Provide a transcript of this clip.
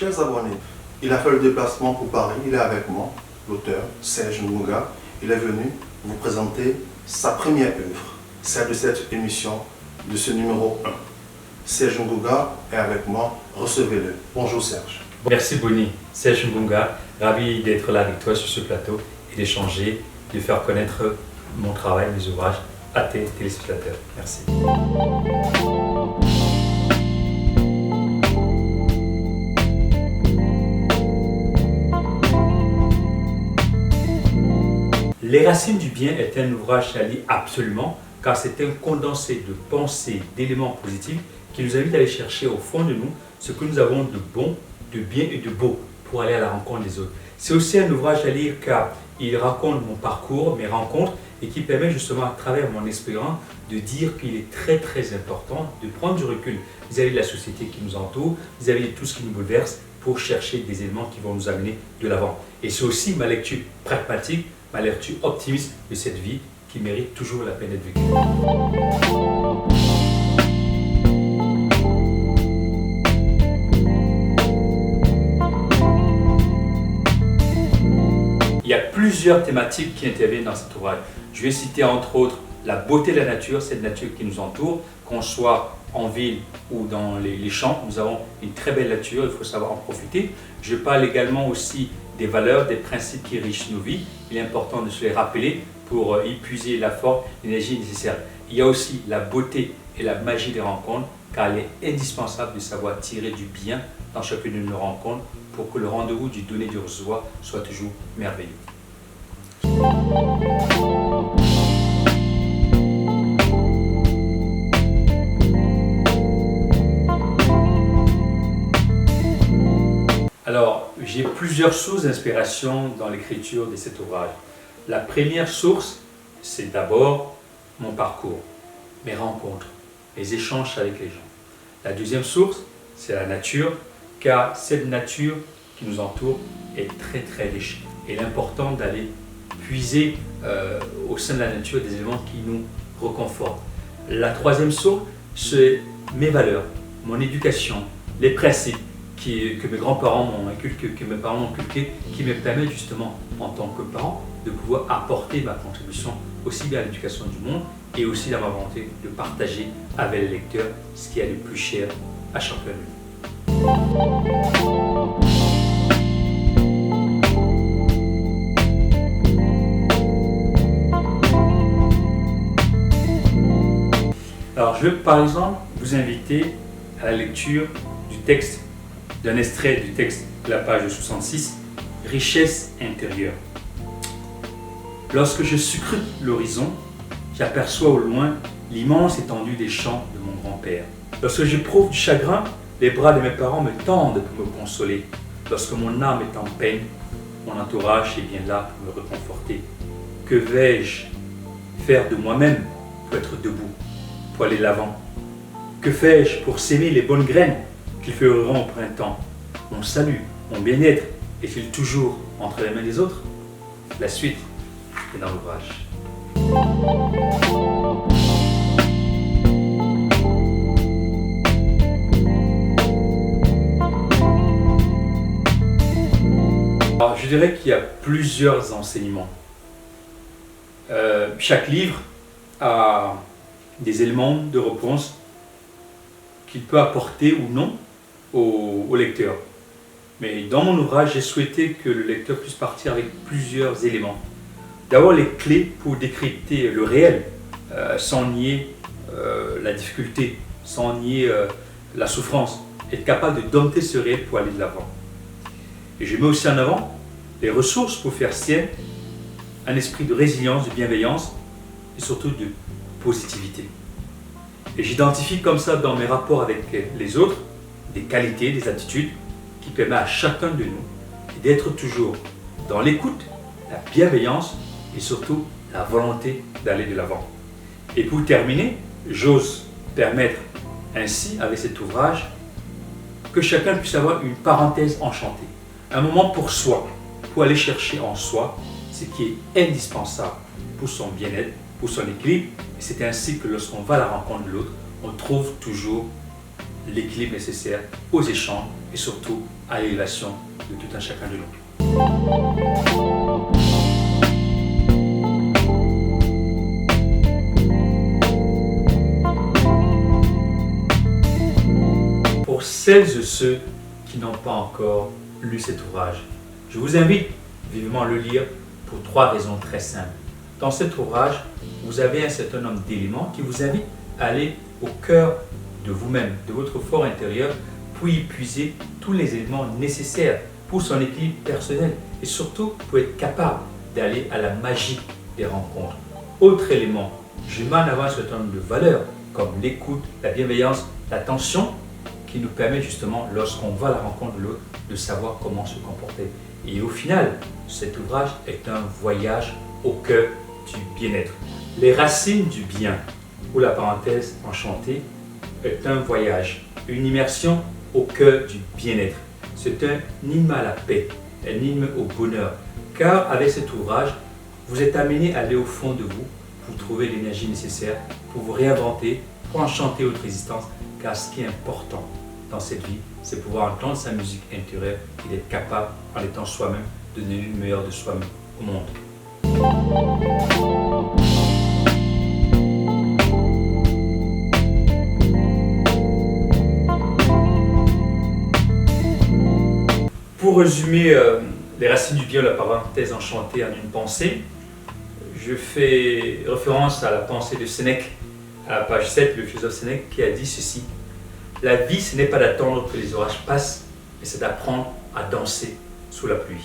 chers abonnés, il a fait le déplacement pour Paris, il est avec moi, l'auteur Serge Ngunga. Il est venu vous présenter sa première œuvre, celle de cette émission, de ce numéro 1. Serge Ngunga est avec moi, recevez-le. Bonjour Serge. Merci Boni, Serge Ngunga, ravi d'être là avec toi sur ce plateau et d'échanger, de faire connaître mon travail, mes ouvrages à tes téléspectateurs. Merci. Les racines du bien est un ouvrage à lire absolument, car c'est un condensé de pensées, d'éléments positifs qui nous invite à aller chercher au fond de nous ce que nous avons de bon, de bien et de beau pour aller à la rencontre des autres. C'est aussi un ouvrage à lire car il raconte mon parcours, mes rencontres et qui permet justement à travers mon expérience de dire qu'il est très important de prendre du recul vis-à-vis de la société qui nous entoure, vis-à-vis de tout ce qui nous bouleverse pour chercher des éléments qui vont nous amener de l'avant. Et c'est aussi ma lecture pragmatique, ma lecture optimiste de cette vie qui mérite toujours la peine d'être vécue. Il y a plusieurs thématiques qui interviennent dans cet ouvrage. Je vais citer entre autres la beauté de la nature, cette nature qui nous entoure, qu'on soit en ville ou dans les champs. Nous avons une très belle nature, il faut savoir en profiter. Je parle également aussi des valeurs, des principes qui enrichissent nos vies. Il est important de se les rappeler pour épuiser la force, l'énergie nécessaire. Il y a aussi la beauté et la magie des rencontres, car il est indispensable de savoir tirer du bien dans chacune de nos rencontres pour que le rendez-vous du donner du recevoir soit toujours merveilleux. Alors, j'ai plusieurs sources d'inspiration dans l'écriture de cet ouvrage. La première source, c'est d'abord mon parcours, mes rencontres, mes échanges avec les gens. La deuxième source, c'est la nature, car cette nature qui nous entoure est très riche. Et il est important d'aller puiser au sein de la nature des éléments qui nous réconfortent. La troisième source, c'est mes valeurs, mon éducation, les principes que mes grands-parents m'ont inculqués, que mes parents m'ont inculqués, qui me permettent justement, en tant que parent, de pouvoir apporter ma contribution aussi bien à l'éducation du monde et aussi dans ma volonté de partager avec les lecteurs ce qui est le plus cher à chacun de nous. Alors, je vais par exemple vous inviter à la lecture du texte, d'un extrait du texte de la page 66, Richesse intérieure. Lorsque je scrute l'horizon, j'aperçois au loin l'immense étendue des champs de mon grand-père. Lorsque j'éprouve du chagrin, les bras de mes parents me tendent pour me consoler. Lorsque mon âme est en peine, mon entourage est bien là pour me réconforter. Que vais-je faire de moi-même pour être debout, pour aller de l'avant? Que fais-je pour s'aimer les bonnes graines qui fleureront au printemps? Mon salut, mon bien-être est-il toujours entre les mains des autres? La suite est dans l'ouvrage. Alors, je dirais qu'il y a plusieurs enseignements. Chaque livre a des éléments de réponse qu'il peut apporter ou non au lecteur. Mais dans mon ouvrage, j'ai souhaité que le lecteur puisse partir avec plusieurs éléments. D'abord, les clés pour décrypter le réel, sans nier la difficulté, sans nier la souffrance, être capable de dompter ce réel pour aller de l'avant. Et je mets aussi en avant les ressources pour faire sienne un esprit de résilience, de bienveillance et surtout de positivité. Et j'identifie comme ça dans mes rapports avec les autres des qualités, des attitudes qui permettent à chacun de nous d'être toujours dans l'écoute, la bienveillance et surtout la volonté d'aller de l'avant. Et pour terminer, j'ose permettre ainsi avec cet ouvrage que chacun puisse avoir une parenthèse enchantée, un moment pour soi, pour aller chercher en soi ce qui est indispensable pour son bien-être, pour son équilibre. Et c'est ainsi que lorsqu'on va à la rencontre de l'autre, on trouve toujours l'équilibre nécessaire aux échanges et surtout à l'élévation de tout un chacun de nous. Pour celles et ceux qui n'ont pas encore lu cet ouvrage, je vous invite vivement à le lire pour 3 raisons très simples. Dans cet ouvrage, vous avez un certain nombre d'éléments qui vous invitent à aller au cœur de vous-même, de votre fort intérieur, pour y puiser tous les éléments nécessaires pour son équilibre personnel et surtout pour être capable d'aller à la magie des rencontres. Autre élément, je mets en avant un certain nombre de valeurs comme l'écoute, la bienveillance, l'attention, qui nous permet justement, lorsqu'on va à la rencontre de l'autre, de savoir comment se comporter. Et au final, cet ouvrage est un voyage au cœur du bien-être. Les racines du bien, ou la parenthèse enchantée, est un voyage, une immersion au cœur du bien-être. C'est un hymne à la paix, un hymne au bonheur. Car avec cet ouvrage, vous êtes amené à aller au fond de vous pour trouver l'énergie nécessaire, pour vous réinventer, pour enchanter votre existence. Car ce qui est important dans cette vie, c'est pouvoir entendre sa musique intérieure et d'être capable, en étant soi-même, de donner le meilleur de soi-même au monde. Pour résumer les racines du bien, la parenthèse enchantée en une pensée, je fais référence à la pensée de Sénèque, à la page 7, le philosophe Sénèque qui a dit ceci: la vie, ce n'est pas d'attendre que les orages passent, mais c'est d'apprendre à danser sous la pluie.